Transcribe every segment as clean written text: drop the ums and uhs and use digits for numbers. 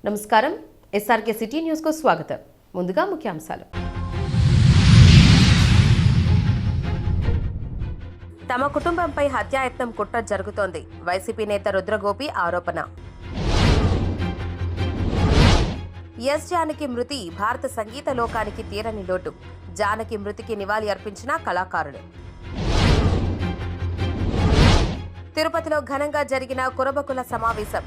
నమస్కారం. SRK city news కు స్వాగతం. ముందుగా ముఖ్యాంశాలు. తమ కుటుంబంపై హత్యాయత్నం కుట్ర జరుగుతోంది. వైసీపీ నేత రుద్రగోపి ఆరోపణ. ఎస్ జానకి మృతి భారత సంగీత లోకానికి తీరని లోటు. జానకి మృతికి నివాళి అర్పించిన కళాకారులు. తిరుపతిలో ఘనంగా జరిగిన కురబకుల సమావేశం.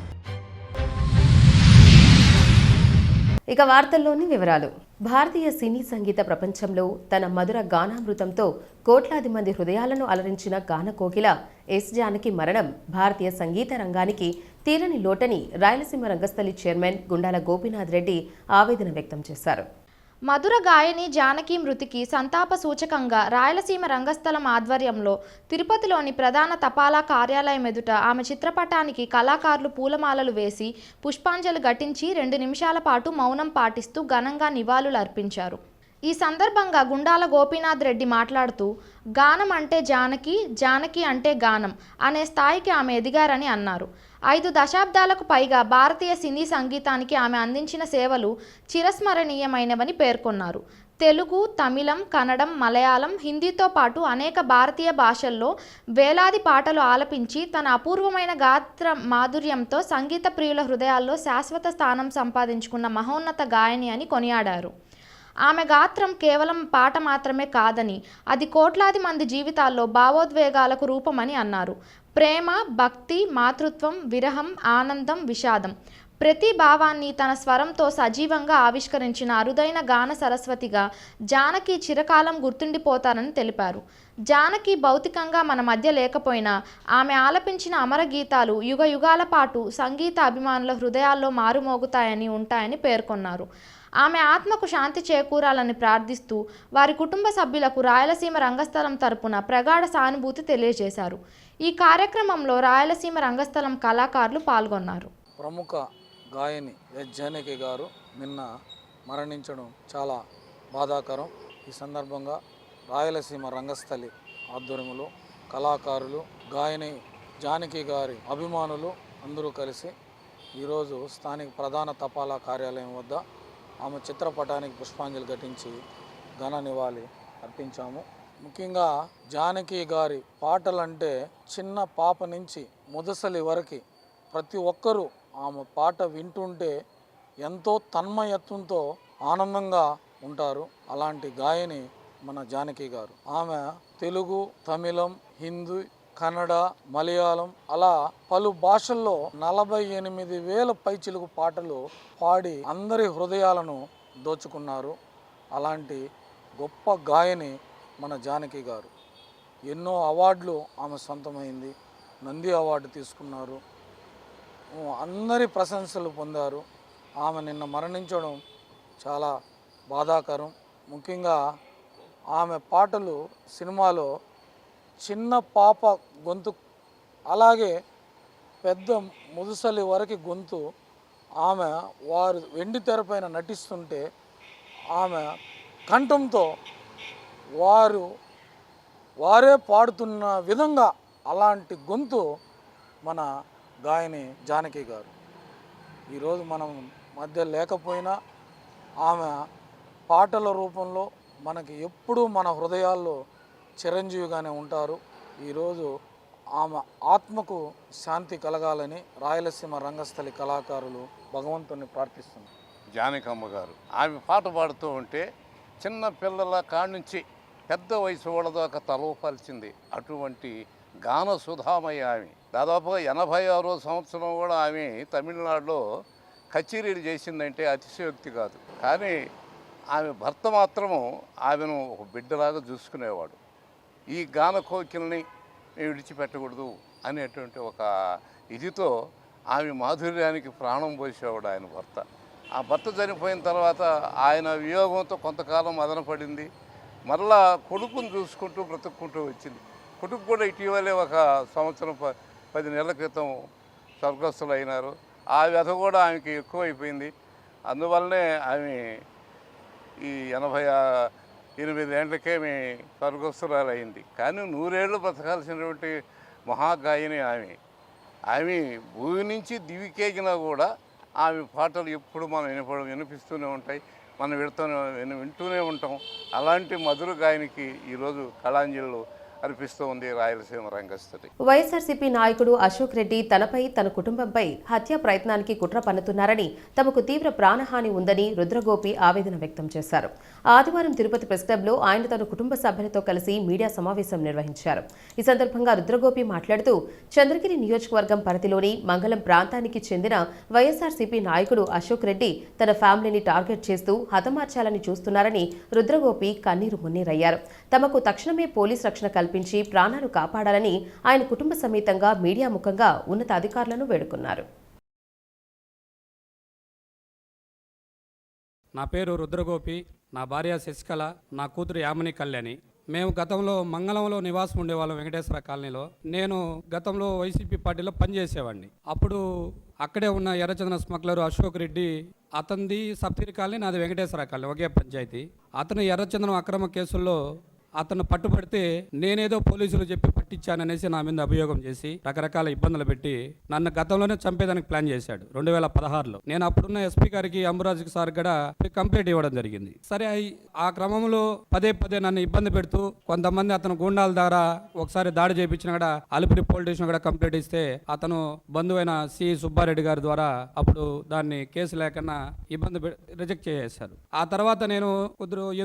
ఇక వార్తల్లోని వివరాలు. భారతీయ సినీ సంగీత ప్రపంచంలో తన మధుర గానామృతంతో కోట్లాది మంది హృదయాలను అలరించిన గాన కోకిల ఎస్ జానకి మరణం భారతీయ సంగీత రంగానికి తీరని లోటని రాయలసీమ రంగస్థలి చైర్మన్ గుండాల గోపీనాథ్ రెడ్డి ఆవేదన వ్యక్తం చేశారు. మధుర గాయని జానకి మృతికి సంతాప సూచకంగా రాయలసీమ రంగస్థలం ఆధ్వర్యంలో తిరుపతిలోని ప్రధాన తపాలా కార్యాలయం ఎదుట ఆమె చిత్రపటానికి కళాకారులు పూలమాలలు వేసి పుష్పాంజలి ఘటించి 2 నిమిషాల పాటు మౌనం పాటిస్తూ ఘనంగా నివాళులు అర్పించారు. ఈ సందర్భంగా గుండాల గోపీనాథ్ రెడ్డి మాట్లాడుతూ గానం అంటే జానకి, జానకి అంటే గానం అనే స్థాయికి ఆమె ఎదిగారని అన్నారు. 5 దశాబ్దాలకు పైగా భారతీయ సినీ సంగీతానికి ఆమె అందించిన సేవలు చిరస్మరణీయమైనవని పేర్కొన్నారు. తెలుగు, తమిళం, కన్నడం, మలయాళం, హిందీతో పాటు అనేక భారతీయ భాషల్లో వేలాది పాటలు ఆలపించి తన అపూర్వమైన గాత్ర మాధుర్యంతో సంగీత ప్రియుల హృదయాల్లో శాశ్వత స్థానం సంపాదించుకున్న మహోన్నత గాయని అని కొనియాడారు. ఆమె గాత్రం కేవలం పాట మాత్రమే కాదని, అది కోట్లాది మంది జీవితాల్లో భావోద్వేగాలకు రూపమని అన్నారు. ప్రేమ, భక్తి, మాతృత్వం, విరహం, ఆనందం, విషాదం ప్రతి భావాన్ని తన స్వరంతో సజీవంగా ఆవిష్కరించిన అరుదైన గాన సరస్వతిగా జానకి చిరకాలం గుర్తుండిపోతారని తెలిపారు. జానకి భౌతికంగా మన మధ్య లేకపోయినా ఆమె ఆలపించిన అమర గీతాలు యుగ యుగాల పాటు సంగీత అభిమానుల హృదయాల్లో మారుమోగుతాయని ఉంటాయని పేర్కొన్నారు. ఆమె ఆత్మకు శాంతి చేకూరాలని ప్రార్థిస్తూ వారి కుటుంబ సభ్యులకు రాయలసీమ రంగస్థలం తరపున ప్రగాఢ సానుభూతి తెలియజేశారు. ఈ కార్యక్రమంలో రాయలసీమ రంగస్థలం కళాకారులు పాల్గొన్నారు. ప్రముఖ గాయని ఎస్ జానకి గారు నిన్న మరణించడం చాలా బాధాకరం. ఈ సందర్భంగా రాయలసీమ రంగస్థలి ఆధ్వర్యంలో కళాకారులు, గాయని జానకి గారి అభిమానులు అందరూ కలిసి ఈరోజు స్థానిక ప్రధాన తపాలా కార్యాలయం వద్ద ఆమె చిత్రపటానికి పుష్పాంజలి ఘటించి ఘన నివాళి అర్పించాము. ముఖ్యంగా జానకి గారి పాటలంటే చిన్న పాప నుంచి ముదసలి వరకు ప్రతి ఒక్కరూ ఆమె పాట వింటుంటే ఎంతో తన్మయత్వంతో ఆనందంగా ఉంటారు. అలాంటి గాయని మన జానకి గారు. ఆమె తెలుగు, తమిళం, హిందీ, కన్నడ, మలయాళం అలా పలు భాషల్లో 48,000 పైచిలుకు పాటలు పాడి అందరి హృదయాలను దోచుకున్నారు. అలాంటి గొప్ప గాయని మన జానకి గారు. ఎన్నో అవార్డులు ఆమె సొంతమైంది. నంది అవార్డు తీసుకున్నారు. అందరి ప్రశంసలు పొందారు. ఆమె నిన్న మరణించడం చాలా బాధాకరం. ముఖ్యంగా ఆమె పాటలు సినిమాలో చిన్న పాప గొంతు, అలాగే పెద్ద ముదుసలి వరకు గొంతు, ఆమె వారు వెండి తెరపైన నటిస్తుంటే ఆమె కంఠంతో వారే పాడుతున్న విధంగా అలాంటి గొంతు మన గాయని జానకి గారు. ఈరోజు మనం మధ్య లేకపోయినా ఆమె పాటల రూపంలో మనకి ఎప్పుడూ మన హృదయాల్లో చిరంజీవిగానే ఉంటారు. ఈరోజు ఆమె ఆత్మకు శాంతి కలగాలని రాయలసీమ రంగస్థలి కళాకారులు భగవంతుని ప్రార్థిస్తున్నారు. జానకమ్మ గారు ఆమె పాట పాడుతూ ఉంటే చిన్న పిల్లల కాడ్నుంచి పెద్ద వయసు వాళ్ళదాకా తలవపరిచింది. అటువంటి గాన సుధామయ్య ఆమె. దాదాపుగా 86వ సంవత్సరం కూడా ఆమె తమిళనాడులో కచేరీలు చేసిందంటే అతిశయోక్తి కాదు. కానీ ఆమె భర్త మాత్రము ఆమెను ఒక బిడ్డలాగా చూసుకునేవాడు. ఈ గాన కోకిల్ని విడిచిపెట్టకూడదు అనేటువంటి ఒక ఇదితో ఆమె మాధుర్యానికి ప్రాణం పోసేవాడు ఆయన భర్త. ఆ భర్త చనిపోయిన తర్వాత ఆయన వియోగంతో కొంతకాలం మదన పడింది. మరలా కొడుకును చూసుకుంటూ బ్రతుక్కుంటూ వచ్చింది. కొడుకు కూడా ఇటీవలే ఒక సంవత్సరం 10 నెలల క్రితం స్వర్గస్థులు అయినారు. ఆ వ్యధ కూడా ఆమెకి ఎక్కువైపోయింది. అందువల్లనే ఆమె ఈ 88 ఏళ్ళకే స్వర్గస్థురాలు అయింది. కానీ 100 ఏళ్ళు బ్రతకాల్సినటువంటి మహాగాయని ఆమె. భూమి నుంచి దివికేగినా కూడా ఆమె పాటలు ఎప్పుడు మనం వినిపిస్తూనే ఉంటాయి, మనం వింటూనే ఉంటాం. అలాంటి మధుర గాయనికి ఈరోజు కళాంజలిలో అర్పిస్తూ ఉంది రాయలసీమ రంగస్థలి. వైఎస్ఆర్సీపీ నాయకుడు అశోక్ రెడ్డి తనపై తన కుటుంబంపై హత్య ప్రయత్నానికి కుట్ర పన్నుతున్నారని, తమకు తీవ్ర ప్రాణహాని ఉందని రుద్రగోపి ఆవేదన వ్యక్తం చేశారు. ఆదివారం తిరుపతి ప్రెస్ క్లబ్లో ఆయన తన కుటుంబ సభ్యులతో కలిసి మీడియా సమావేశం నిర్వహించారు. ఈ సందర్భంగా రుద్రగోపి మాట్లాడుతూ చంద్రగిరి నియోజకవర్గం పరిధిలోని మంగళం ప్రాంతానికి చెందిన వైఎస్ఆర్సీపీ నాయకుడు అశోక్ రెడ్డి తన ఫ్యామిలీని టార్గెట్ చేస్తూ హతమార్చాలని చూస్తున్నారని రుద్రగోపి కన్నీరు మున్నీరయ్యారు. తమకు తక్షణమే పోలీస్ రక్షణ కల్పించి ప్రాణాలు కాపాడాలని ఆయన కుటుంబ సమేతంగా మీడియా ముఖంగా ఉన్నతాధికారులను వేడుకున్నారు. నా పేరు రుద్రగోపి, నా భార్య శశికళ, నా కూతురు యామిని కళ్యాణి. మేము గతంలో మంగళంలో నివాసం ఉండేవాళ్ళం, వెంకటేశ్వర కాలనీలో. నేను గతంలో వైసీపీ పార్టీలో పనిచేసేవాడిని. అప్పుడు అక్కడే ఉన్న ఎర్రచందన స్మగ్లర్ అశోక్ రెడ్డి, అతనిది సప్తగిరి కాలనీ, నాది వెంకటేశ్వర కాలనీ, ఒకే పంచాయతీ. అతను ఎర్రచందనం అక్రమ కేసుల్లో అతను పట్టుబడితే నేనేదో పోలీసులు చెప్పి పట్టించాననేసి నా మీద అభియోగం చేసి రకరకాల ఇబ్బందులు పెట్టి నన్ను గతంలోనే చంపేదానికి ప్లాన్ చేశాడు 2016లో. నేను అప్పుడున్న ఎస్పీ గారికి అంబురాజ్ సార్ కూడా కంప్లైంట్ ఇవ్వడం జరిగింది. సరే, ఆ క్రమంలో పదే నన్ను ఇబ్బంది పెడుతూ కొంతమంది అతను గూండాల ద్వారా ఒకసారి దాడి చేయించిన కూడా అలిపిరి పోలీస్ స్టేషన్ కూడా కంప్లైంట్ ఇస్తే అతను బంధువైన సి సుబ్బారెడ్డి గారి ద్వారా అప్పుడు దాన్ని కేసు లేకుండా ఇబ్బంది రిజెక్ట్ చేసేశారు. ఆ తర్వాత నేను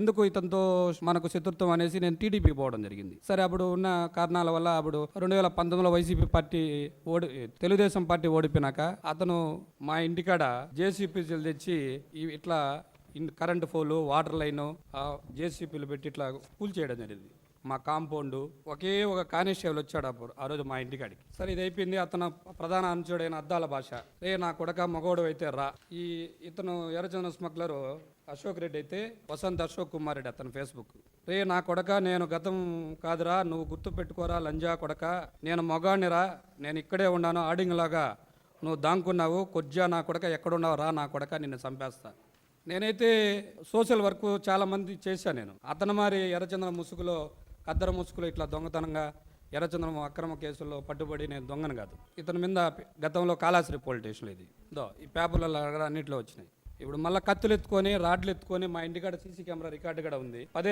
ఎందుకు ఇతనితో మనకు శత్రుత్వం అనేసి నేను టీడీపీ పోవడం జరిగింది. సరే, అప్పుడు ఉన్న కారణాల వల్ల అప్పుడు 2019లో వైసీపీ పార్టీ తెలుగుదేశం పార్టీ ఓడిపోయినాక అతను మా ఇంటికాడ జేసీపీలు తెచ్చి ఇట్లా కరెంటు పోలు, వాటర్ లైను, జేసీపీలు పెట్టి ఇట్లా కూల్చేయడం జరిగింది. మా కాంపౌండ్ ఒకే ఒక కానిస్టేబుల్ వచ్చాడు అప్పుడు ఆ రోజు మా ఇంటికాడికి. సరే, ఇది అయిపోయింది. అతను ప్రధాన అనుచరుడైన అద్దాల భాష, రే నా కొడక మగోడు అయితే రా. ఇతను ఎర్రచందన స్మగ్లరు అశోక్ రెడ్డి అయితే వసంత్ అశోక్ కుమార్ రెడ్డి అతను ఫేస్బుక్. రే నా కొడక, నేను గతం కాదురా, నువ్వు గుర్తు పెట్టుకోరా లంజా కొడక, నేను మగాడినిరా, నేను ఇక్కడే ఉన్నాను, ఆడింగ్ లాగా నువ్వు దాంకున్నావు, కొజ్జా నా కొడక, ఎక్కడున్నావు రా నా కొడక, నిన్ను చంపేస్తా. నేనైతే సోషల్ వర్క్ చాలామంది చేశాను. నేను అతను మరి ఎర్రచందనం ముసుగులో, కద్దర ముసుగులో ఇట్లా దొంగతనంగా ఎర్రచందనం అక్రమ కేసుల్లో పట్టుబడి నేను దొంగను కాదు. ఇతని మీద గతంలో కాళాశ్రీ పోలీస్ స్టేషన్లో ఈ పేపర్లలో అన్నింటిలో వచ్చినాయి. ఇప్పుడు మళ్ళీ కత్తులు ఎత్తుకొని, రాడ్లు ఎత్తుకొని మా ఇంటికాడ సీసీ కెమెరా రికార్డు కూడా ఉంది. పదే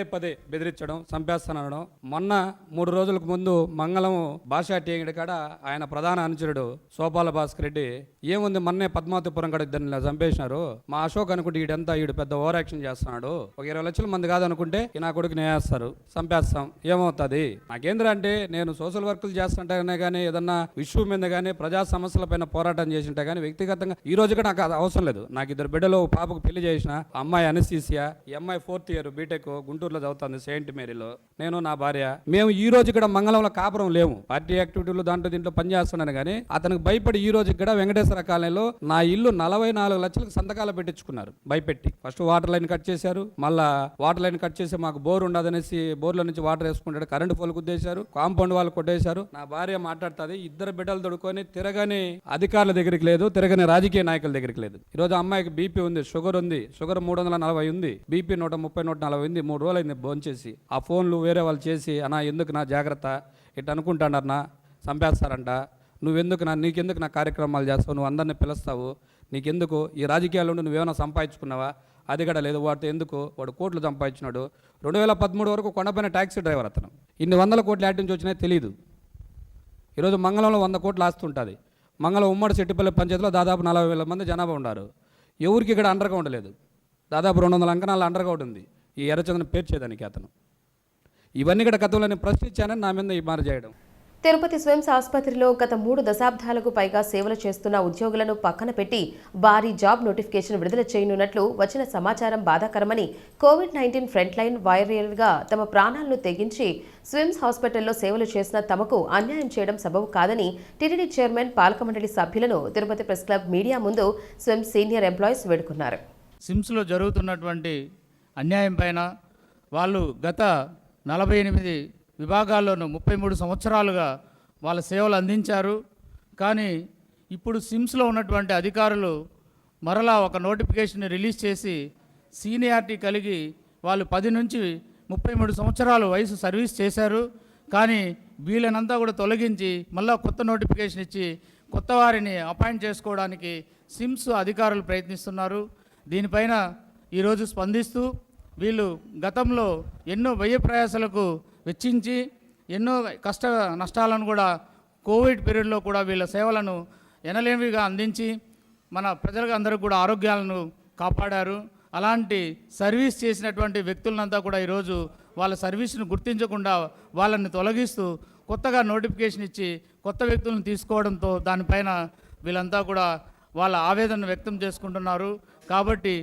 బెదిరించడం, చంపేస్తానడం. మొన్న 3 రోజులకు ముందు మంగళం భాషా టీంగిడి కాడ ఆయన ప్రధాన అనుచరుడు సోపాల భాస్కర్ రెడ్డి ఏముంది, మొన్నే పద్మావతిపురం కాడ ఇద్దరిని చంపేసినారు, మా అశోక్ అనుకుంటే ఈడు పెద్ద ఓవర్ యాక్షన్ చేస్తున్నాడు, ఒక 20 లక్షల మంది కాదనుకుంటే నా కొడుకు నేస్తారు, చంపేస్తాం, ఏమవుతుంది. నాకేంద్ర అంటే నేను సోషల్ వర్కులు చేస్తుంటేనే కానీ, ఏదన్నా ఇష్యూ మీద కానీ, ప్రజా సమస్యల పైన పోరాటం చేసింటే కానీ వ్యక్తిగతంగా ఈ రోజు కూడా నాకు అవసరం లేదు. నాకు 2 బిడ్డలు, పాపకు పెళ్లి చేసిన, అమ్మాయి అనస్థీసియా, ఈ అమ్మాయి 4th ఇయర్ బీటెక్ గుంటూరులో చదువుతుంది సెయింట్ మేరీలో, నేను నా భార్య. మేము ఈ రోజు ఇక్కడ మంగళంలో కాపురం లేము, పార్టీ యాక్టివిటీలు దీంట్లో పనిచేస్తున్నాను. కానీ అతనికి భయపడి ఈ రోజు ఇక్కడ వెంకటేశ్వర కాలనీలో నా ఇల్లు 44 లక్షలకు సంతకాలు పెట్టించుకున్నారు భయపెట్టి. ఫస్ట్ వాటర్ లైన్ కట్ చేశారు, మళ్ళా వాటర్ లైన్ కట్ చేసి మాకు బోర్ ఉండదనేసి బోర్లో నుంచి వాటర్ వేసుకుంటాడు, కరెంటు పోలు కుద్దేశారు, కాంపౌండ్ వాళ్ళు కొట్టేశారు. నా భార్య మాట్లాడుతుంది, 2 బిడ్డలు దొడుకొని తిరగని అధికారుల దగ్గరికి లేదు, తిరగని రాజకీయ నాయకుల దగ్గరికి లేదు. ఈరోజు అమ్మాయికి బీపీ ఉంది, షుగర్ ఉంది, షుగర్ 340 ఉంది, బీపీ 130, 140 ఉంది. 3 రోజులు అయింది భోంచేసి. ఆ ఫోన్లు వేరే వాళ్ళు చేసి, అన్నా ఎందుకు నా జాగ్రత్త, ఇట్లా అనుకుంటాడన్నా, చంపేస్తారంట, నీకెందుకు నా కార్యక్రమాలు చేస్తావు, నువ్వు అందరిని పిలుస్తావు, నీకెందుకు ఈ రాజకీయాల్లో నువ్వేమైనా సంపాదించుకున్నావా, అది కూడా లేదు, వాడితో ఎందుకు, వాడు కోట్లు సంపాదించినాడు. 2013 వరకు కొండపైన ట్యాక్సీ డ్రైవర్ అతను. ఇన్ని 100 కోట్లు యాడ్ నుంచి వచ్చినాయో తెలియదు. ఈరోజు మంగళంలో 100 కోట్లు ఆస్తుంటుంది. మంగళం ఉమ్మడి చెట్టిపల్లి పంచాయతీలో దాదాపు 40,000 మంది జనాభా ఉన్నారు. ఎవరికి ఇక్కడ అండర్గ్రౌండ్ లేదు. దాదాపు 200 అంకణాల అండర్గ్రౌండ్ ఉంది ఈ ఎర్రచందనం పేర్చేదానికి. అతను ఇవన్నీ కూడా గతంలో నేను ప్రశ్నించానని నా మీద ఈ మారు చేయడం. తిరుపతి స్విమ్స్ ఆసుపత్రిలో గత 3 దశాబ్దాలకు పైగా సేవలు చేస్తున్న ఉద్యోగులను పక్కన పెట్టి భారీ జాబ్ నోటిఫికేషన్ విడుదల చేయనున్నట్లు వచ్చిన సమాచారం బాధాకరమని, కోవిడ్-19 ఫ్రంట్ లైన్ వారియర్గా తమ ప్రాణాలను తెగించి స్విమ్స్ హాస్పిటల్లో సేవలు చేసిన తమకు అన్యాయం చేయడం సబబు కాదని టీటీడీ చైర్మన్, పాలక మండలి సభ్యులను తిరుపతి ప్రెస్ క్లబ్ మీడియా ముందు స్విమ్స్ సీనియర్ ఎంప్లాయీస్ వేడుకున్నారు. స్విమ్స్లో జరుగుతున్నటువంటి అన్యాయం పైన వాళ్ళు గత 48 విభాగాల్లోనూ 33 సంవత్సరాలుగా వాళ్ళ సేవలు అందించారు. కానీ ఇప్పుడు సిమ్స్లో ఉన్నటువంటి అధికారులు మరలా ఒక నోటిఫికేషన్ రిలీజ్ చేసి సీనియారిటీ కలిగి వాళ్ళు 10 నుంచి 33 సంవత్సరాలు వయసు సర్వీస్ చేశారు. కానీ వీళ్ళనంతా కూడా తొలగించి మళ్ళీ కొత్త నోటిఫికేషన్ ఇచ్చి కొత్త వారిని అపాయింట్ చేసుకోవడానికి సిమ్స్ అధికారులు ప్రయత్నిస్తున్నారు. దీనిపైన ఈరోజు స్పందిస్తూ వీళ్ళు గతంలో ఎన్నో వ్యయ ప్రయాసాలకు వెచ్చించి ఎన్నో కష్ట నష్టాలను కూడా కోవిడ్ పీరియడ్లో కూడా వీళ్ళ సేవలను ఎనలేనివిగా అందించి మన ప్రజలకు అందరికీ కూడా ఆరోగ్యాలను కాపాడారు. అలాంటి సర్వీస్ చేసినటువంటి వ్యక్తులంతా కూడా ఈరోజు వాళ్ళ సర్వీస్ను గుర్తించకుండా వాళ్ళని తొలగిస్తూ కొత్తగా నోటిఫికేషన్ ఇచ్చి కొత్త వ్యక్తులను తీసుకోవడంతో దానిపైన వీళ్ళంతా కూడా వాళ్ళ ఆవేదన వ్యక్తం చేసుకుంటున్నారు. కాబట్టి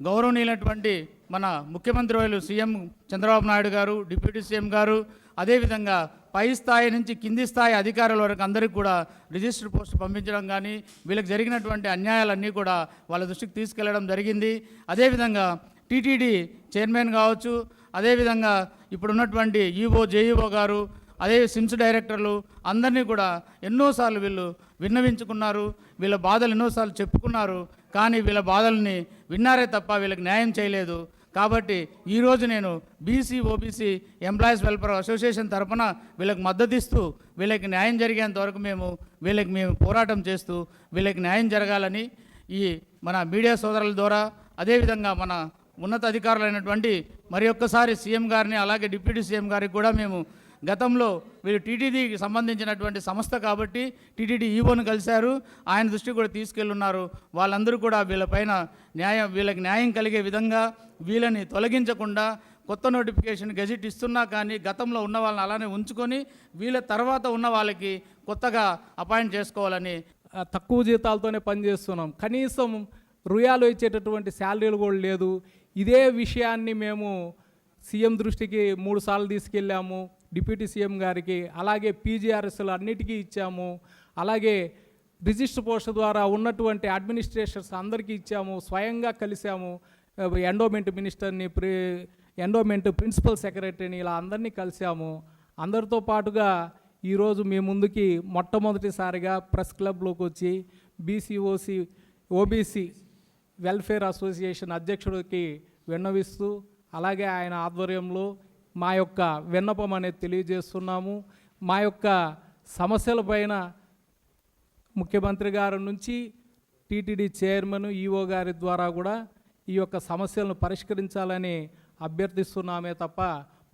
గౌరవనీయులైనటువంటి మన ముఖ్యమంత్రి వాళ్ళు సీఎం చంద్రబాబు నాయుడు గారు, డిప్యూటీ సీఎం గారు, అదేవిధంగా పై స్థాయి నుంచి కింది స్థాయి అధికారుల వరకు అందరికీ కూడా రిజిస్టర్ పోస్ట్ పంపించడం కానీ వీళ్ళకి జరిగినటువంటి అన్యాయాలన్నీ కూడా వాళ్ళ దృష్టికి తీసుకెళ్లడం జరిగింది. అదేవిధంగా టీటీడీ చైర్మన్ కావచ్చు, అదేవిధంగా ఇప్పుడున్నటువంటి ఈఓ జేఈఓ గారు, అదే సిమ్స్ డైరెక్టర్లు అందరినీ కూడా ఎన్నోసార్లు వీళ్ళు విన్నవించుకున్నారు. వీళ్ళ బాధలు ఎన్నోసార్లు చెప్పుకున్నారు. కానీ వీళ్ళ బాధల్ని విన్నారే తప్ప వీళ్ళకి న్యాయం చేయలేదు. కాబట్టి ఈరోజు నేను BC OBC employees welfare association తరఫున వీళ్ళకి మద్దతు ఇస్తూ వీళ్ళకి న్యాయం జరిగేంత వరకు మేము పోరాటం చేస్తూ వీళ్ళకి న్యాయం జరగాలని ఈ మన మీడియా సోదరుల ద్వారా, అదేవిధంగా మన ఉన్నత అధికారులైనటువంటి మరి ఒక్కసారి సీఎం గారిని, అలాగే డిప్యూటీ సీఎం గారికి కూడా మేము గతంలో వీళ్ళు టీటీడీకి సంబంధించినటువంటి సంస్థ కాబట్టి టీటీడీ ఈవోను కలిశారు. ఆయన దృష్టికి కూడా తీసుకెళ్ళున్నారు. వాళ్ళందరూ కూడా వీళ్ళకి న్యాయం కలిగే విధంగా వీళ్ళని తొలగించకుండా కొత్త నోటిఫికేషన్ గెజిట్ ఇస్తున్నా కానీ గతంలో ఉన్న వాళ్ళని అలానే ఉంచుకొని వీళ్ళ తర్వాత ఉన్న వాళ్ళకి కొత్తగా అపాయింట్ చేసుకోవాలని. తక్కువ జీతాలతోనే పనిచేస్తున్నాం. కనీసం రుయాలు ఇచ్చేటటువంటి శాలరీలు కూడా లేదు. ఇదే విషయాన్ని మేము సీఎం దృష్టికి 3 సార్లు తీసుకెళ్ళాము, డిప్యూటీ సీఎం గారికి, అలాగే పీజీఆర్ఎస్లు అన్నిటికీ ఇచ్చాము, అలాగే రిజిస్టర్ పోస్ట్ ద్వారా ఉన్నటువంటి అడ్మినిస్ట్రేషన్స్ అందరికీ ఇచ్చాము, స్వయంగా కలిసాము, ఎండోమెంట్ మినిస్టర్ని, ఎండోమెంట్ ప్రిన్సిపల్ సెక్రటరీని, ఇలా అందరినీ కలిసాము. అందరితో పాటుగా ఈరోజు మీ ముందుకి మొట్టమొదటిసారిగా ప్రెస్ క్లబ్లోకి వచ్చి బీసీఓసి ఓబీసీ వెల్ఫేర్ అసోసియేషన్ అధ్యక్షుడికి విన్నవిస్తూ అలాగే ఆయన ఆధ్వర్యంలో మా యొక్క విన్నపం అనేది తెలియజేస్తున్నాము. మా యొక్క సమస్యలపైన ముఖ్యమంత్రి గారి నుంచి టీటీడీ చైర్మన్ ఈఓ గారి ద్వారా కూడా ఈ యొక్క సమస్యలను పరిష్కరించాలని అభ్యర్థిస్తున్నామే తప్ప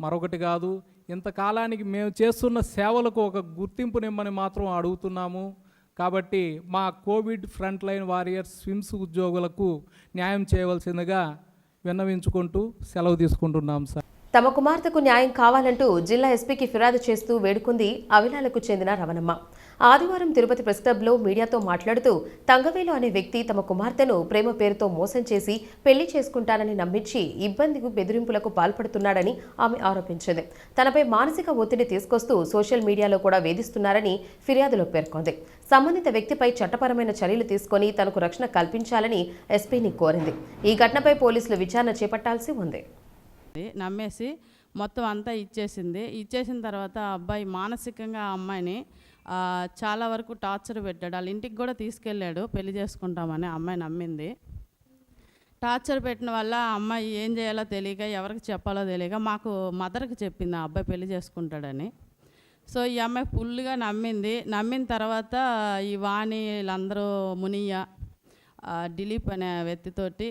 మరొకటి కాదు. ఇంతకాలానికి మేము చేస్తున్న సేవలకు ఒక గుర్తింపునిమ్మని మాత్రం అడుగుతున్నాము. కాబట్టి మా Covid front line warriors SVIMS ఉద్యోగులకు న్యాయం చేయవలసిందిగా విన్నవించుకుంటూ సెలవు తీసుకుంటున్నాం సార్. తమ కుమార్తెకు న్యాయం కావాలంటూ జిల్లా ఎస్పీకి ఫిర్యాదు చేస్తూ వేడుకుంది అవిలాలకు చెందిన రవణమ్మ. ఆదివారం తిరుపతి ప్రెస్ క్లబ్లో మీడియాతో మాట్లాడుతూ తంగవేలు అనే వ్యక్తి తమ కుమార్తెను ప్రేమ పేరుతో మోసం చేసి పెళ్లి చేసుకుంటానని నమ్మించి ఇబ్బందికి బెదిరింపులకు పాల్పడుతున్నాడని ఆమె ఆరోపించింది. తనపై మానసిక ఒత్తిడి తీసుకొస్తూ సోషల్ మీడియాలో కూడా వేధిస్తున్నారని ఫిర్యాదులో పేర్కొంది. సంబంధిత వ్యక్తిపై చట్టపరమైన చర్యలు తీసుకొని తనకు రక్షణ కల్పించాలని ఎస్పీని కోరింది. ఈ ఘటనపై పోలీసులు విచారణ చేపట్టాల్సి ఉంది. నమ్మేసి మొత్తం అంతా ఇచ్చేసిన తర్వాత అబ్బాయి మానసికంగా ఆ అమ్మాయిని చాలా వరకు టార్చర్ పెట్టాడు. వాళ్ళ ఇంటికి కూడా తీసుకెళ్ళాడు పెళ్లి చేసుకుంటామని. అమ్మాయి నమ్మింది. టార్చర్ పెట్టిన వల్ల అమ్మాయి ఏం చేయాలో తెలియక, ఎవరికి చెప్పాలో తెలియక మాకు మదర్కి చెప్పింది ఆ అబ్బాయి పెళ్లి చేసుకుంటాడని. సో ఈ అమ్మాయి ఫుల్గా నమ్మిన తర్వాత ఈ వాణి వీళ్ళందరూ మునియ్య దిలీప్ అనే వ్యక్తితోటి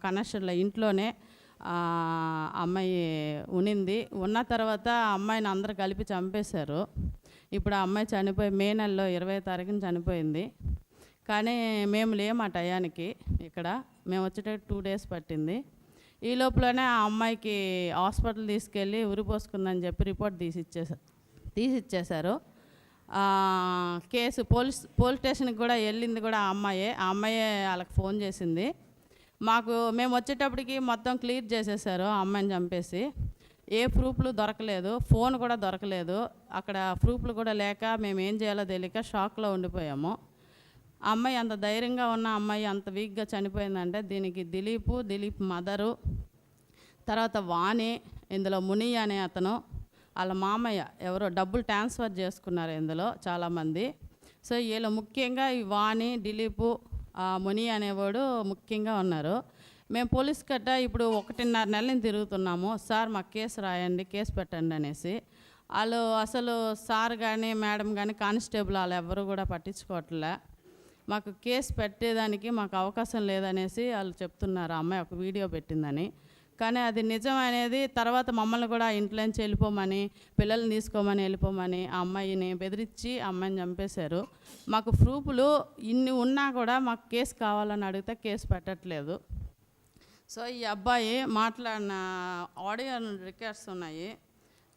కనెక్షన్లో ఇంట్లోనే అమ్మాయి ఉన్న తర్వాత అమ్మాయిని అందరూ కలిపి చంపేశారు. ఇప్పుడు ఆ అమ్మాయి చనిపోయి మే నెలలో 20వ తారీఖున చనిపోయింది. కానీ మేము లేము ఆ టయానికి. ఇక్కడ మేము వచ్చేటప్పుడు 2 డేస్ పట్టింది. ఈ లోపలనే ఆ అమ్మాయికి హాస్పిటల్ తీసుకెళ్ళి ఉరిపోసుకుందని చెప్పి రిపోర్ట్ తీసిచ్చేశారు. కేసు పోలీస్ స్టేషన్కి కూడా వెళ్ళింది కూడా ఆ అమ్మాయే వాళ్ళకి ఫోన్ చేసింది. మేము వచ్చేటప్పటికి మొత్తం క్లియర్ చేసేసారు ఆ అమ్మాయిని చంపేసి. ఏ ప్రూఫ్లు దొరకలేదు, ఫోన్ కూడా దొరకలేదు. అక్కడ ప్రూఫ్లు కూడా లేక మేము ఏం చేయాలో తెలియక షాక్లో ఉండిపోయాము. ఆ అమ్మాయి అంత ధైర్యంగా ఉన్న అమ్మాయి అంత వీక్గా చనిపోయిందంటే దీనికి దిలీప్ మదరు, తర్వాత వాణి, ఇందులో ముని అనే అతను, వాళ్ళ మామయ్య ఎవరో డబ్బులు ట్రాన్స్ఫర్ చేసుకున్నారు ఇందులో చాలామంది. సో వీళ్ళు ముఖ్యంగా ఈ వాణి, దిలీపు, ముని అనేవాడు ముఖ్యంగా ఉన్నారు. మేము పోలీస్ కట్ట ఇప్పుడు 1.5 నెలలు తిరుగుతున్నాము. సార్ మాకు కేసు రాయండి, కేసు పెట్టండి అనేసి. వాళ్ళు అసలు సార్ కానీ మేడం కానీ కానిస్టేబుల్ వాళ్ళు ఎవరు కూడా పట్టించుకోవట్లే. మాకు కేసు పెట్టేదానికి మాకు అవకాశం లేదనేసి వాళ్ళు చెప్తున్నారు. అమ్మాయి ఒక వీడియో పెట్టిందని. కానీ అది నిజం అనేది తర్వాత మమ్మల్ని కూడా ఇంట్లోంచి వెళ్ళిపోమని, పిల్లల్ని తీసుకోమని వెళ్ళిపోమని ఆ అమ్మాయిని బెదిరించి ఆ అమ్మాయిని చంపేశారు. మాకు ప్రూఫ్లు ఇన్ని ఉన్నా కూడా మాకు కేసు కావాలని అడిగితే కేసు పెట్టట్లేదు. సో ఈ అబ్బాయి మాట్లాడిన ఆడియో రికార్డ్స్ ఉన్నాయి.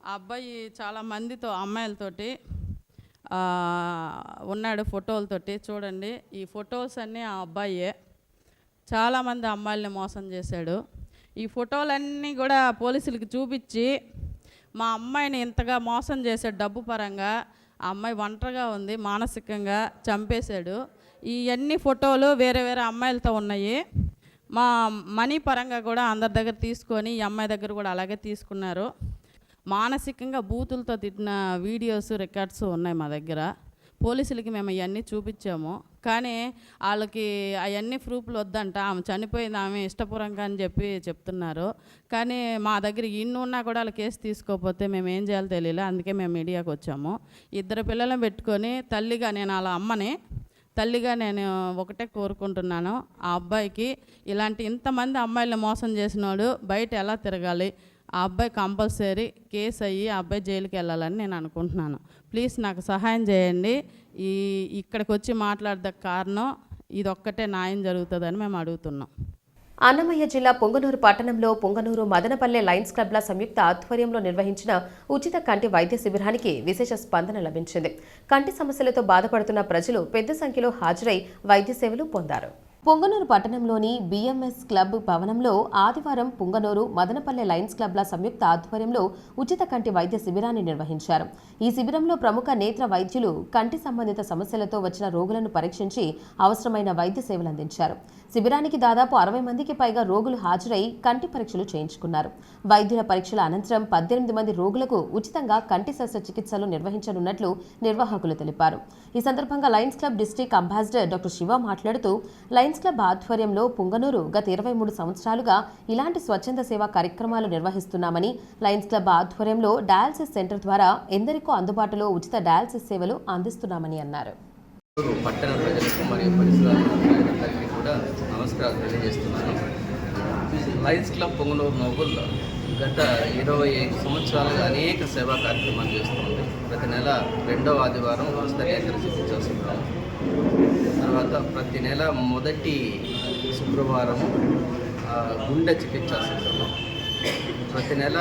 ఆ అబ్బాయి చాలా మందితో అమ్మాయిలతోటి ఉన్నాడు, ఫోటోలతోటి. చూడండి, ఈ ఫొటోస్ అన్నీ ఆ అబ్బాయే. చాలామంది అమ్మాయిల్ని మోసం చేశాడు. ఈ ఫోటోలన్నీ కూడా పోలీసులకి చూపించి మా అమ్మాయిని ఇంతగా మోసం చేశాడు డబ్బు పరంగా. ఆ అమ్మాయి ఒంటరిగా ఉంది, మానసికంగా చంపేశాడు. ఈ అన్ని ఫోటోలు వేరే వేరే అమ్మాయిలతో ఉన్నాయి. మా మనీ పరంగా కూడా అందరి దగ్గర తీసుకొని ఈ అమ్మాయి దగ్గర కూడా అలాగే తీసుకున్నారు. మానసికంగా బూతులతో తిట్టిన వీడియోస్ రికార్డ్స్ ఉన్నాయి మా దగ్గర. పోలీసులకి మేము ఇవన్నీ చూపించాము. కానీ వాళ్ళకి అవన్నీ ప్రూఫ్లు వద్దంట, ఆమె చనిపోయింది ఆమె ఇష్టపూర్వకంగా అని చెప్పి చెప్తున్నారు. కానీ మా దగ్గర ఇన్ని ఉన్నా కూడా వాళ్ళ కేసు తీసుకోకపోతే మేము ఏం చేయాలో తెలియలే. అందుకే మేము మీడియాకి వచ్చాము. 2 పిల్లలను పెట్టుకొని తల్లిగా, నేను వాళ్ళ అమ్మని తల్లిగా నేను ఒకటే కోరుకుంటున్నాను, ఆ అబ్బాయికి ఇలాంటి ఇంతమంది అమ్మాయిలను మోసం చేసినాడు బయట ఎలా తిరగాలి, ఆ అబ్బాయి కంపల్సరీ కేసు అయ్యి ఆ అబ్బాయి జైలుకి వెళ్ళాలని నేను అనుకుంటున్నాను. ప్లీజ్ నాకు సహాయం చేయండి. ఇక్కడికి వచ్చి మాట్లాడే కారణం ఇదొక్కటే న్యాయం జరుగుతుందని మేము అడుగుతున్నాం. అన్నమయ్య జిల్లా పొంగనూరు పట్టణంలో పొంగనూరు మదనపల్లె లయన్స్ క్లబ్ల సంయుక్త ఆధ్వర్యంలో నిర్వహించిన ఉచిత కంటి వైద్య శిబిరానికి విశేష స్పందన లభించింది. కంటి సమస్యలతో బాధపడుతున్న ప్రజలు పెద్ద సంఖ్యలో హాజరై వైద్య సేవలు పొందారు. పొంగనూరు పట్టణంలోని బిఎంఎస్ క్లబ్ భవనంలో ఆదివారం పొంగనూరు మదనపల్లె లయన్స్ క్లబ్ల సంయుక్త ఆధ్వర్యంలో ఉచిత కంటి వైద్య శిబిరాన్ని నిర్వహించారు. ఈ శిబిరంలో ప్రముఖ నేత్ర వైద్యులు కంటి సంబంధిత సమస్యలతో వచ్చిన రోగులను పరీక్షించి అవసరమైన వైద్య సేవలు అందించారు. శిబిరానికి దాదాపు 60 మందికి పైగా రోగులు హాజరై కంటి పరీక్షలు చేయించుకున్నారు. వైద్యుల పరీక్షల అనంతరం 18 మంది రోగులకు ఉచితంగా కంటి శస్త్రచికిత్సలు నిర్వహించనున్నట్లు నిర్వాహకులు తెలిపారు. ఈ సందర్భంగా Lions club district ambassador doctor Shiva మాట్లాడుతూ, లయన్స్ క్లబ్ ఆధ్వర్యంలో పొంగనూరు గత 23 సంవత్సరాలుగా ఇలాంటి స్వచ్ఛంద సేవా కార్యక్రమాలు నిర్వహిస్తున్నామని, లయన్స్ క్లబ్ ఆధ్వర్యంలో డయాలసిస్ సెంటర్ ద్వారా ఎందరికో అందుబాటులో ఉచిత డయాలసిస్ సేవలు అందిస్తున్నామని అన్నారు. పట్టణ ప్రజలకు మరియు పరిసరాలందరికీ కూడా నమస్కారాలు తెలియజేస్తున్నాను. లయన్స్ క్లబ్ పొంగనూరు నోబుల్ గత 25 సంవత్సరాలుగా అనేక సేవా కార్యక్రమాలు చేస్తుంది. ప్రతి నెల 2వ ఆదివారం ఉచిత నేత్ర చికిత్స శిబిరం, తర్వాత ప్రతి నెల మొదటి శుక్రవారం గుండె చికిత్స శిబిరం, ప్రతి నెల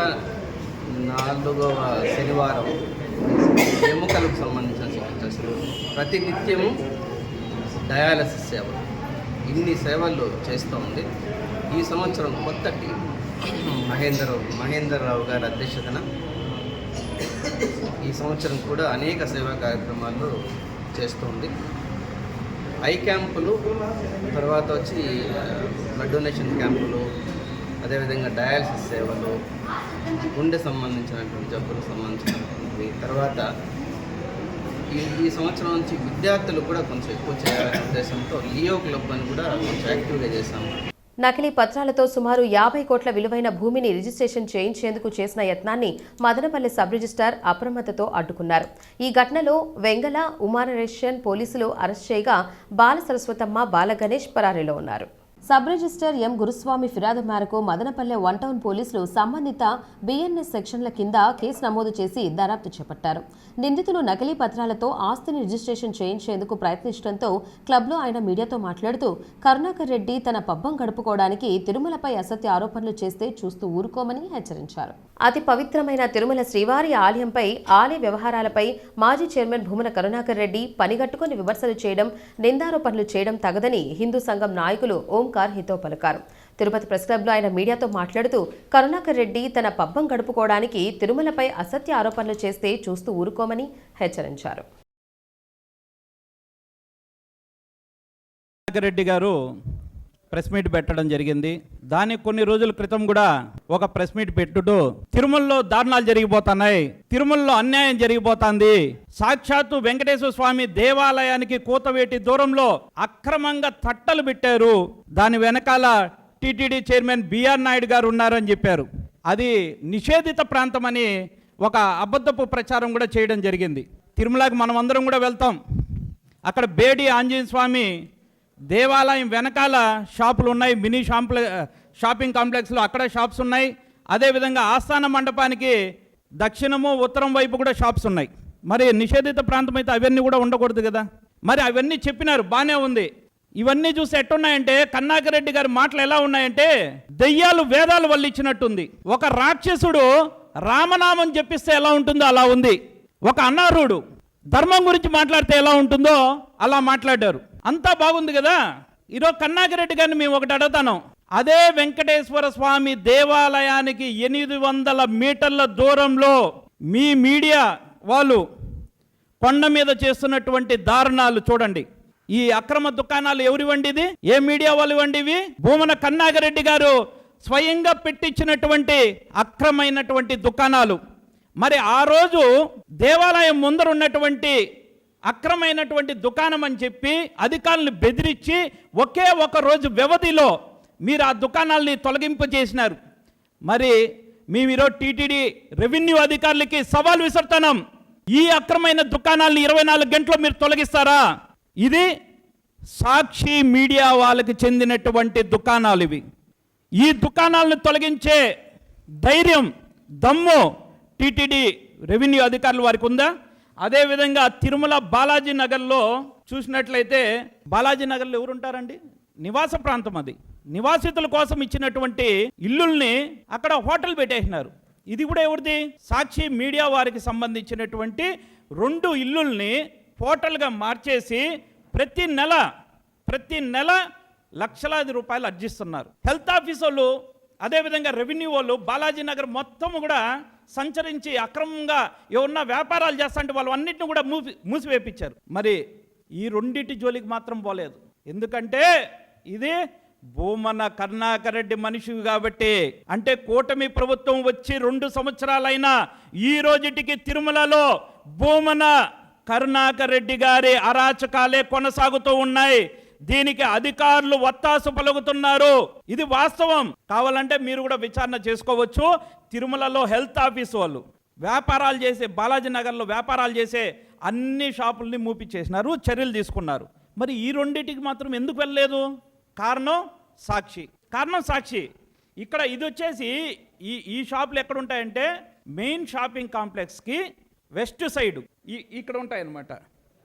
4వ శనివారం ఎముకలకు సంబంధించిన చికిత్స శిబిరం, ప్రతి నిత్యము డయాలసిస్ సేవలు. ఇన్ని సేవలు చేస్తూ ఉంది. ఈ సంవత్సరం కొత్త టీం మహేందర్రావు గారి అధ్యక్షతన ఈ సంవత్సరం కూడా అనేక సేవా కార్యక్రమాలు చేస్తుంది. ఐ క్యాంపులు, తర్వాత వచ్చి బ్లడ్ డొనేషన్ క్యాంపులు, అదేవిధంగా డయాలసిస్ సేవలు, గుండె సంబంధించినటువంటి జబ్బులకు సంబంధించినటువంటి, తర్వాత ఈ సంవత్సరం నుంచి విద్యార్థులు కూడా కొంచెం ఎక్కువ చేయాలనే ఉద్దేశంతో లియో క్లబ్ అని కూడా కొంచెం యాక్టివ్గా చేశాము. నకిలీ పత్రాలతో సుమారు 50 కోట్ల విలువైన భూమిని రిజిస్ట్రేషన్ చేయించేందుకు చేసిన యత్నాన్ని మదనపల్లె సబ్ రిజిస్ట్రార్ అప్రమత్తతో అడ్డుకున్నారు. ఈ ఘటనలో వెంగళ ఉమానరేషన్ పోలీసులు అరెస్ట్ చేయగా బాల సరస్వతమ్మ, బాల గణేష్ పరారీలో ఉన్నారు. సబ్ రిజిస్టర్ ఎం గురుస్వామి ఫిర్యాదు మేరకు మదనపల్లె 1 టౌన్ పోలీసులు సంబంధిత బిఎన్ఎస్ సెక్షన్ల కింద కేసు నమోదు చేసి దర్యాప్తు చేపట్టారు. నిందితులు నకిలీ పత్రాలతో ఆస్తిని రిజిస్ట్రేషన్ చేయించేందుకు ప్రయత్నించడంతో క్లబ్లో ఆయన మీడియాతో మాట్లాడుతూ, కరుణాకర్ రెడ్డి తన పబ్బం గడుపుకోవడానికి తిరుమలపై అసత్య ఆరోపణలు చేస్తే చూస్తూ ఊరుకోమని హెచ్చరించారు. అతి పవిత్రమైన తిరుమల శ్రీవారి ఆలయంపై, ఆలయ వ్యవహారాలపై మాజీ చైర్మన్ భూమన కరుణాకర్ రెడ్డి పనిగట్టుకుని విమర్శలు చేయడం, నిందారోపణలు చేయడం తగదని హిందూ సంఘం నాయకులు ఓంకార్ హితో పలికారు. తిరుపతి ప్రెస్ క్లబ్లో ఆయన మీడియాతో మాట్లాడుతూ, కరుణాకర్ రెడ్డి తన పబ్బం గడుపుకోవడానికి తిరుమలపై అసత్య ఆరోపణలు చేస్తే చూస్తూ ఊరుకోమని హెచ్చరించారు. రెడ్డి గారు ప్రెస్ మీట్ పెట్టడం జరిగింది. దానికి కొన్ని రోజుల క్రితం కూడా ఒక ప్రెస్ మీట్ పెట్టుతూ, తిరుమలలో దారుణాలు జరిగిపోతున్నాయి, తిరుమలలో అన్యాయం జరిగిపోతుంది, సాక్షాత్తు వెంకటేశ్వర స్వామి దేవాలయానికి కూతవేటి దూరంలో అక్రమంగా తట్టలు పెట్టారు, దాని వెనకాల టీటీడీ చైర్మన్ బిఆర్ నాయుడు గారు ఉన్నారని చెప్పారు. అది నిషేధిత ప్రాంతం అని ఒక అబద్ధపు ప్రచారం కూడా చేయడం జరిగింది. తిరుమలకి మనం అందరం కూడా వెళ్తాం. అక్కడ బేడి ఆంజనేయ స్వామి దేవాలయం వెనకాల షాపులు ఉన్నాయి, మినీ షాపింగ్ కాంప్లెక్స్లో అక్కడ షాప్స్ ఉన్నాయి. అదేవిధంగా ఆస్థాన మండపానికి దక్షిణము ఉత్తరం వైపు కూడా షాప్స్ ఉన్నాయి. మరి నిషేధిత ప్రాంతం అయితే అవన్నీ కూడా ఉండకూడదు కదా. మరి అవన్నీ చెప్పినారు, బాగానే ఉంది. ఇవన్నీ చూసి ఎట్టున్నాయంటే కరుణాకర్ రెడ్డి గారి మాటలు ఎలా ఉన్నాయంటే దెయ్యాలు వేదాలు వల్లిచ్చినట్టుంది. ఒక రాక్షసుడు రామనామం చెప్పిస్తే ఎలా ఉంటుందో అలా ఉంది. ఒక అన్నారుడు ధర్మం గురించి మాట్లాడితే ఎలా ఉంటుందో అలా మాట్లాడారు. అంతా బాగుంది కదా. ఈరోజు కరుణాకర్ రెడ్డి గారిని మేము ఒకటి అడుగుతాను. అదే వెంకటేశ్వర స్వామి దేవాలయానికి 800 మీటర్ల దూరంలో మీ మీడియా వాళ్ళు కొండ మీద చేస్తున్నటువంటి దారుణాలు చూడండి. ఈ అక్రమ దుకాణాలు ఎవరి వండిది? ఏ మీడియా వాళ్ళు వండివి? భూమన కరుణాకర్ రెడ్డి గారు స్వయంగా పెట్టించినటువంటి అక్రమైనటువంటి దుకాణాలు. మరి ఆ రోజు దేవాలయం ముందర ఉన్నటువంటి అక్రమైనటువంటి దుకాణం అని చెప్పి అధికారులను బెదిరించి ఒకే ఒక రోజు వ్యవధిలో మీరు ఆ దుకాణాలని తొలగింపు చేసినారు. మరి మేము ఈరోజు టీటీడీ రెవెన్యూ అధికారులకి సవాల్ విసురుతున్నాం. ఈ అక్రమైన దుకాణాలని 24 గంటలు మీరు తొలగిస్తారా? ఇది సాక్షి మీడియా వాళ్ళకి చెందినటువంటి దుకాణాలు ఇవి. ఈ దుకాణాలను తొలగించే ధైర్యం, దమ్ము టీటీడీ రెవెన్యూ అధికారులు వారికి ఉందా? అదేవిధంగా తిరుమల బాలాజీ నగర్లో చూసినట్లయితే, బాలాజీ నగర్లో ఎవరుంటారండి? నివాస ప్రాంతం. అది నివాసితుల కోసం ఇచ్చినటువంటి ఇల్లుల్ని అక్కడ హోటల్ పెట్టేసినారు. ఇది కూడా ఎవరిది? సాక్షి మీడియా వారికి సంబంధించినటువంటి 2 ఇల్లుల్ని హోటల్గా మార్చేసి ప్రతి నెల లక్షలాది రూపాయలు అర్జిస్తున్నారు. హెల్త్ ఆఫీస్ వాళ్ళు, అదేవిధంగా రెవెన్యూ వాళ్ళు బాలాజీ నగర్ మొత్తం కూడా సంచరించి అక్రమంగా ఏమన్నా వ్యాపారాలు చేస్తాంటే వాళ్ళు అన్నింటిని కూడా మూసివేపించారు. మరి ఈ రెండింటి జోలికి మాత్రం పోలేదు. ఎందుకంటే ఇది భూమన కరుణాకర్ రెడ్డి మనిషి కాబట్టి. అంటే కూటమి ప్రభుత్వం వచ్చి 2 సంవత్సరాలైనా ఈ రోజుటికి తిరుమలలో భూమన కరుణాకర్ రెడ్డి గారి అరాచకాలే కొనసాగుతూ ఉన్నాయి. దీనికి అధికారులు వత్తాసు పలుకుతున్నారు. ఇది వాస్తవం. కావాలంటే మీరు కూడా విచారణ చేసుకోవచ్చు. తిరుమలలో హెల్త్ ఆఫీస్ వాళ్ళు వ్యాపారాలు చేసే, బాలాజీ నగర్లో వ్యాపారాలు చేసే అన్ని షాపుల్ని మూపిచ్చేసినారు, చర్యలు తీసుకున్నారు. మరి ఈ రెండింటికి మాత్రం ఎందుకు వెళ్ళలేదు? కారణం సాక్షి. ఇక్కడ ఇది వచ్చేసి ఈ షాపులు ఎక్కడ ఉంటాయంటే మెయిన్ షాపింగ్ కాంప్లెక్స్కి వెస్ట్ సైడ్ ఇక్కడ ఉంటాయన్నమాట.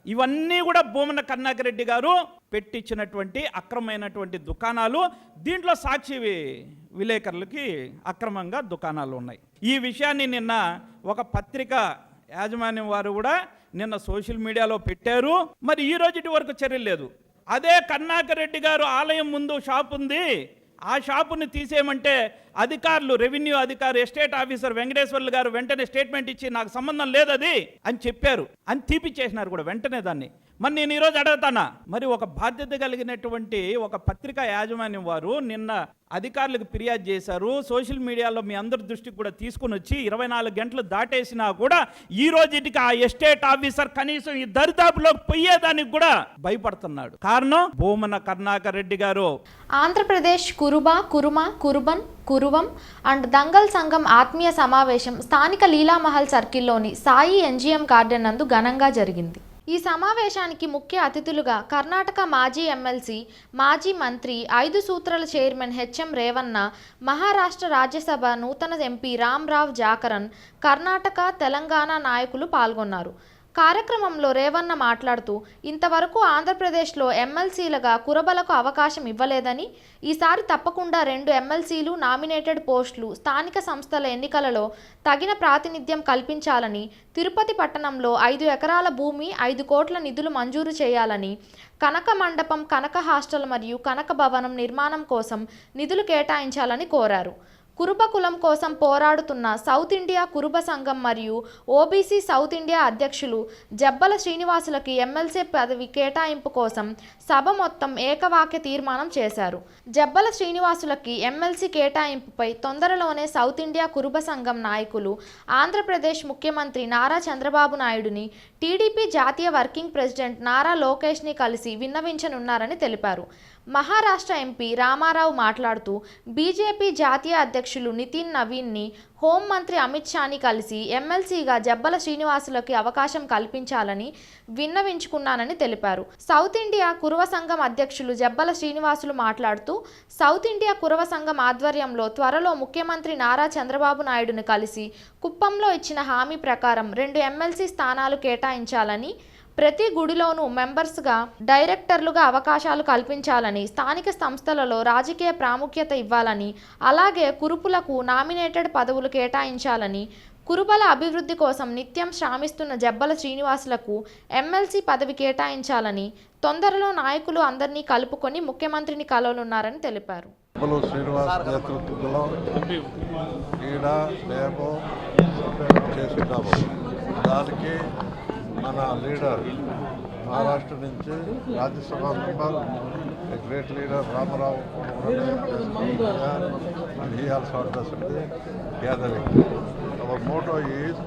ఇవన్నీ కూడా భూమన కరుణాకర్ రెడ్డి గారు పెట్టించినటువంటి అక్రమైనటువంటి దుకాణాలు. దీంట్లో సాక్షి విలేకరులకి అక్రమంగా దుకాణాలు ఉన్నాయి. ఈ విషయాన్ని నిన్న ఒక పత్రిక యాజమాన్యం వారు కూడా నిన్న సోషల్ మీడియాలో పెట్టారు. మరి ఈ రోజుటి వరకు చర్యలు లేదు. అదే కరుణాకర్ రెడ్డి గారు ఆలయం ముందు షాప్ ఉంది, ఆ షాపుని తీసేయమంటే అధికారులు, రెవెన్యూ అధికారి, ఎస్టేట్ ఆఫీసర్ వెంకటేశ్వర్లు గారు వెంటనే స్టేట్మెంట్ ఇచ్చి నాకు సంబంధం లేదది అని చెప్పారు, అని తీపిచ్చేసినారు కూడా వెంటనే దాన్ని. మరి నేను ఈరోజు అడుగుతానా, మరి ఒక బాధ్యత కలిగినటువంటి ఒక పత్రికా యాజమాన్యం వారు నిన్న అధికారులకు ఫిర్యాదు చేశారు. సోషల్ మీడియాలో మీ అందరి దృష్టికి కూడా తీసుకుని వచ్చి 24 గంటలు దాటేసినా కూడా ఈ రోజుకి ఆ ఎస్టేట్ ఆఫీసర్ కనీసం ఈ దరిదాపులోకి పోయేదానికి కూడా భయపడుతున్నాడు. కారణం భూమన కరుణాకర్ రెడ్డి గారు. ఆంధ్రప్రదేశ్ కురుబన్ కురువం అండ్ దంగల్ సంఘం ఆత్మీయ సమావేశం స్థానిక లీలామహల్ సర్కిల్లోని సాయి ఎన్జిఎం గార్డెన్ నందు ఘనంగా జరిగింది. ఈ సమావేశానికి ముఖ్య అతిథులుగా కర్ణాటక మాజీ ఎమ్మెల్సీ, మాజీ మంత్రి, 5 సూత్రాల చైర్మన్ హెచ్ఎం రేవన్న, మహారాష్ట్ర రాజ్యసభ నూతన ఎంపీ రామ్రావ్ జాకరన్, కర్ణాటక, తెలంగాణ నాయకులు పాల్గొన్నారు. కార్యక్రమంలో రేవన్న మాట్లాడుతూ, ఇంతవరకు ఆంధ్రప్రదేశ్లో ఎమ్మెల్సీలుగా కురబలకు అవకాశం ఇవ్వలేదని, ఈసారి తప్పకుండా 2 ఎమ్మెల్సీలు నామినేటెడ్ పోస్టులు స్థానిక సంస్థల ఎన్నికలలో తగిన ప్రాతినిధ్యం కల్పించాలని, తిరుపతి పట్టణంలో 5 ఎకరాల భూమి 5 కోట్ల నిధులు మంజూరు చేయాలని, కనక మండపం, కనక హాస్టల్ మరియు కనక భవనం నిర్మాణం కోసం నిధులు కేటాయించాలని కోరారు. కురుబ కులం కోసం పోరాడుతున్న సౌత్ ఇండియా కురుబ సంఘం మరియు ఓబీసీ సౌత్ ఇండియా అధ్యక్షులు జబ్బల శ్రీనివాసులకి ఎమ్మెల్సీ పదవి కేటాయింపు కోసం సభ మొత్తం ఏకవాక్య తీర్మానం చేశారు. జబ్బల శ్రీనివాసులకి ఎమ్మెల్సీ కేటాయింపుపై తొందరలోనే సౌత్ ఇండియా కురుబ సంఘం నాయకులు ఆంధ్రప్రదేశ్ ముఖ్యమంత్రి నారా చంద్రబాబు నాయుడుని, టీడీపీ జాతీయ వర్కింగ్ ప్రెసిడెంట్ నారా లోకేష్ని కలిసి విన్నవించనున్నారని తెలిపారు. మహారాష్ట్ర ఎంపీ రామారావు మాట్లాడుతూ బీజేపీ జాతీయ అధ్యక్షులు నితిన్ నవీన్ని హోంమంత్రి అమిత్ షాని కలిసి ఎమ్మెల్సీగా జబ్బల శ్రీనివాసులకి అవకాశం కల్పించాలని విన్నవించుకున్నానని తెలిపారు. సౌత్ ఇండియా కురవ సంఘం అధ్యక్షులు జబ్బల శ్రీనివాసులు మాట్లాడుతూ సౌత్ ఇండియా కురవ సంఘం ఆధ్వర్యంలో త్వరలో ముఖ్యమంత్రి నారా చంద్రబాబు నాయుడుని కలిసి కుప్పంలో ఇచ్చిన హామీ ప్రకారం 2 ఎమ్మెల్సీ స్థానాలు కేటాయించాలని, ప్రతి గుడిలోనూ మెంబర్స్గా డైరెక్టర్లుగా అవకాశాలు కల్పించాలని, స్థానిక సంస్థలలో రాజకీయ ప్రాముఖ్యత ఇవ్వాలని, అలాగే కురుపులకు నామినేటెడ్ పదవులు కేటాయించాలని, కురుబల అభివృద్ధి కోసం నిత్యం శ్రమిస్తున్న జబ్బల శ్రీనివాసులకు ఎమ్మెల్సీ పదవి కేటాయించాలని, తొందరలో నాయకులు అందరినీ కలుపుకొని ముఖ్యమంత్రిని కలవనున్నారని తెలిపారు. శ్రీనివాస్ నేతృత్వంలో ఈడ మేము చేస్తున్నాము. దానికి మన లీడర్ మహారాష్ట్ర నుంచి Rajya Sabha member great leader Ramarao he also understood the gathering. Our motto is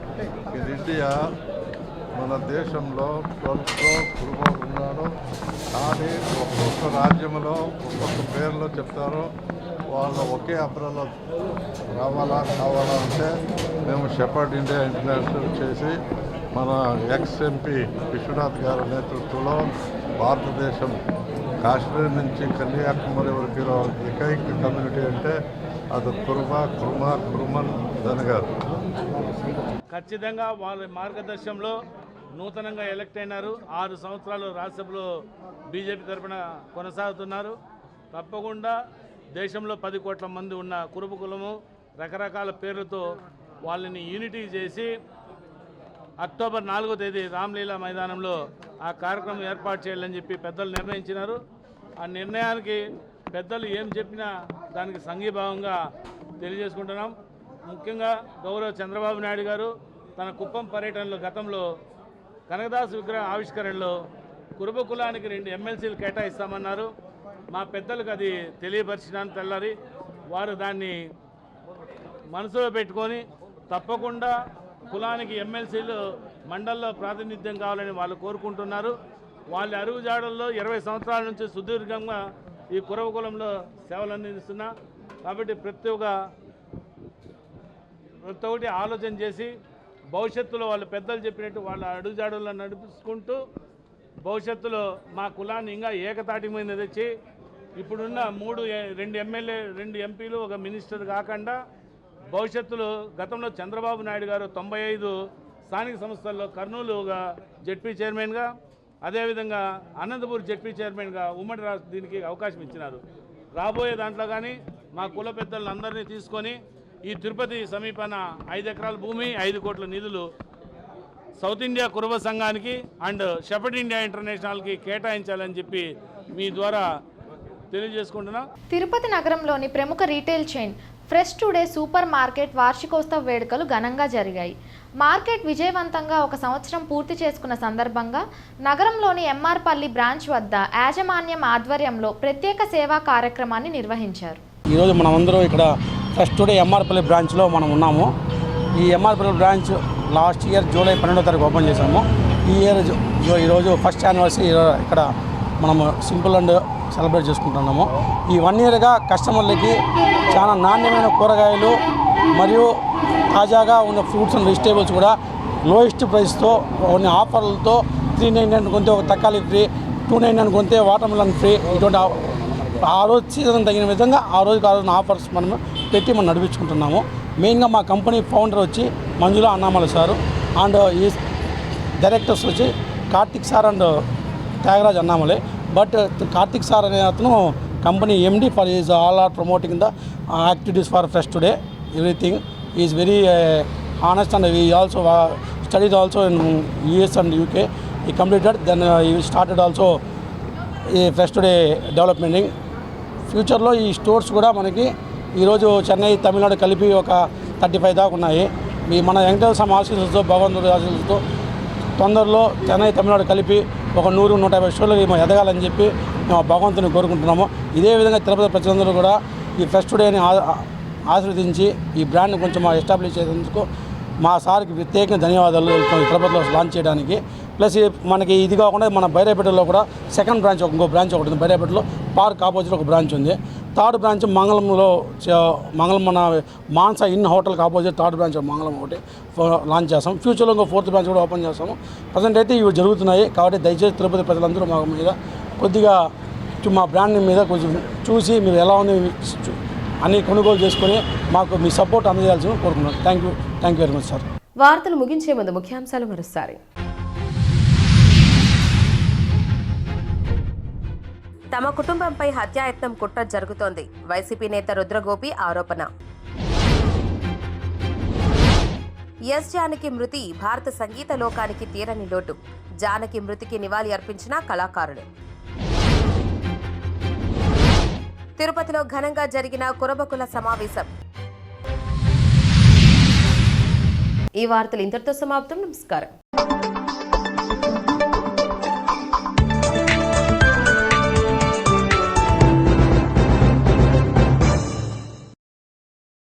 in India మన దేశంలో 12 కుటుంబాలు ఉన్నాడు. కానీ ఒక్కొక్క రాజ్యంలో ఒక్కొక్క పేర్లో చెప్తారు. వాళ్ళు ఒకే అబ్రలో కావాలా అంటే మేము షెపర్డ్ ఇండియా ఇంటర్నేషనల్ చేసి మన ఎక్స్-ఎంపీ విశ్వనాథ్ గారి నేతృత్వంలో భారతదేశం కాశ్మీర్ నుంచి కన్యాకుమారి వరకు ఏకైక కమ్యూనిటీ అంటే అది కురుమన్ ధనగారు. ఖచ్చితంగా వాళ్ళ మార్గదర్శనంలో నూతనంగా ఎలక్ట్ అయినారు. 6 సంవత్సరాలు రాజ్యసభలో బీజేపీ తరఫున కొనసాగుతున్నారు. తప్పకుండా దేశంలో 10 కోట్ల మంది ఉన్న కురుబ కులము రకరకాల పేర్లతో వాళ్ళని యూనిటీ చేసి అక్టోబర్ 4వ తేదీ రామ్లీలా మైదానంలో ఆ కార్యక్రమం ఏర్పాటు చేయాలని చెప్పి పెద్దలు నిర్ణయించినారు. ఆ నిర్ణయానికి పెద్దలు ఏం చెప్పినా దానికి సంఘీభావంగా తెలియజేసుకుంటున్నాం. ముఖ్యంగా గౌరవ చంద్రబాబు నాయుడు గారు తన కుప్పం పర్యటనలో గతంలో కనకదాసు విగ్రహ ఆవిష్కరణలో కురుబ కులానికి 2 ఎమ్మెల్సీలు కేటాయిస్తామన్నారు. మా పెద్దలకు అది తెలియపరిచినాను తెల్లారి. వారు దాన్ని మనసులో పెట్టుకొని తప్పకుండా కులానికి ఎమ్మెల్సీలు మండల్లో ప్రాతినిధ్యం కావాలని వాళ్ళు కోరుకుంటున్నారు. వాళ్ళ అరుగుజాడల్లో 20 సంవత్సరాల నుంచి సుదీర్ఘంగా ఈ కురవ కులంలో సేవలు అందిస్తున్నా. కాబట్టి ప్రతి ఒక్కటి ఆలోచన చేసి భవిష్యత్తులో వాళ్ళ పెద్దలు చెప్పినట్టు వాళ్ళ అడుగుజాడల్లో నడుపుకుంటూ భవిష్యత్తులో మా కులాన్ని ఇంకా ఏకతాటి మీద తెచ్చి ఇప్పుడున్న 2 ఎంపీలు 1 మినిస్టర్ కాకుండా భవిష్యత్తులో గతంలో చంద్రబాబు నాయుడు గారు 95 స్థానిక సంస్థల్లో కర్నూలుగా జెడ్పీ చైర్మన్గా, అదేవిధంగా అనంతపూర్ జెడ్పీ చైర్మన్గా ఉమ్మడి రాష్ట్ర దీనికి అవకాశం ఇచ్చినారు. రాబోయే దాంట్లో కానీ మా కుల పెద్దలందరినీ తీసుకొని ఈ తిరుపతి సమీపాన 5 ఎకరాల భూమి 5 కోట్ల నిధులు సౌత్ ఇండియా కురుబ సంఘానికి అండ్ షెపర్డ్ ఇండియా ఇంటర్నేషనల్కి కేటాయించాలని చెప్పి మీ ద్వారా తెలియజేసుకుంటున్నాం. తిరుపతి నగరంలోని ప్రముఖ retail chain fresh today super market వార్షికోత్సవ వేడుకలు ఘనంగా జరిగాయి. మార్కెట్ విజయవంతంగా 1 సంవత్సరం పూర్తి చేసుకున్న సందర్భంగా నగరంలోని ఎంఆర్పల్లి బ్రాంచ్ వద్ద యాజమాన్యం ఆధ్వర్యంలో ప్రత్యేక సేవా కార్యక్రమాన్ని నిర్వహించారు. ఈరోజు మనం అందరం ఇక్కడ ఫ్రెష్ టుడే ఎంఆర్పల్లి బ్రాంచ్లో మనం ఉన్నాము. ఈ ఎంఆర్పల్లి బ్రాంచ్ లాస్ట్ ఇయర్ జూలై 12వ తారీఖు ఓపెన్ చేశాము. ఈరోజు ఫస్ట్ యానివర్సరీ ఇక్కడ మనము సింపుల్ అండ్ సెలబ్రేట్ చేసుకుంటున్నాము. ఈ 1 ఇయర్గా కస్టమర్లకి చాలా నాణ్యమైన కూరగాయలు మరియు తాజాగా ఉన్న ఫ్రూట్స్ అండ్ వెజిటేబుల్స్ కూడా లోయెస్ట్ ప్రైస్తో కొన్ని ఆఫర్లతో 399 కొంటే ఒక తక్కాలి ఫ్రీ, 299 కొంటే వాటర్ మిలన్ ఫ్రీ, ఇటువంటి ఆ రోజు సీజన్ తగిన విధంగా ఆ రోజుకి ఆఫర్స్ మనం పెట్టి మనం నడిపించుకుంటున్నాము. మెయిన్గా మా కంపెనీ ఫౌండర్ వచ్చి మంజుల అన్నామల సారు అండ్ ఈ డైరెక్టర్స్ వచ్చి కార్తిక్ సార్ అండ్ త్యాగరాజ్ అన్నామలే. బట్ కార్తిక్ సార్ అనే అతను company MD for is all are promoting the activities for fresh today. Everything is very honest and we also studied also in US and UK. He completed, then he started also Fresh Today development. ఫ్యూచర్లో ఈ stores కూడా మనకి ఈరోజు చెన్నై తమిళనాడు కలిపి ఒక 35 దాకా ఉన్నాయి. మన వెంకటేశ్వర స్వామి ఆశీస్సులతో భగవంతుడి ఆశీస్సులతో తొందరలో చెన్నై తమిళనాడు కలిపి ఒక 100-150 స్టోర్లు ఎదగాలని చెప్పి మేము భగవంతుని కోరుకుంటున్నాము. ఇదే విధంగా తిరుపతి ప్రజలందరూ కూడా ఈ ఫ్రెష్ టుడేని ఆశీర్వదించి ఈ బ్రాండ్ని కొంచెం ఎస్టాబ్లిష్ చేసేందుకు మా సార్కి ప్రత్యేకంగా ధన్యవాదాలు తిరుపతిలో లాంచ్ చేయడానికి. ప్లస్ మనకి ఇది కాకుండా మన బైరాపేటలో కూడా సెకండ్ బ్రాంచ్ ఇంకో బ్రాంచ్ ఒకటి ఉంది బైరాపేటలో. పార్క్ ఆపోజిట్ ఒక బ్రాంచ్ ఉంది. థర్డ్ బ్రాంచ్ మంగళంలో మంగళం మన మాన్సా ఇన్ హోటల్కి ఆపోజిట్ థర్డ్ బ్రాంచ్ మంగళం ఒకటి లాంచ్ చేస్తాం. ఫ్యూచర్లో ఇంకో ఫోర్త్ బ్రాంచ్ కూడా ఓపెన్ చేస్తాము. ప్రజెంట్ అయితే ఇవి జరుగుతున్నాయి. కాబట్టి దయచేసి తిరుపతి ప్రజలందరూ మా మీద కొద్దిగా మా బ్రాండ్ మీద కొంచెం చూసి మీరు ఎలా ఉంది అన్ని కొనుగోలు చేసుకొని మాకు మీ సపోర్ట్ అందజేయాల్సి కోరుకున్నాను. Thank you very much sir. వార్తలు ముగించే ముందు ముఖ్యాంశాలు మరోసారి. తమ కుటుంబంపై హత్యాయత్నం కుట్ర జరుగుతోంది. వైసీపీ నేత రుద్రగోపి ఆరోపణ. ఎస్ జానకి మృతి భారత సంగీత లోకానికి తీరని లోటు. జానకి మృతికి నివాళి అర్పించిన కళాకారులు. తిరుపతిలో ఘనంగా జరిగిన కురబకుల సమావేశం. ఈ వార్తలు ఇంతటితో సమాప్తం. నమస్కారం.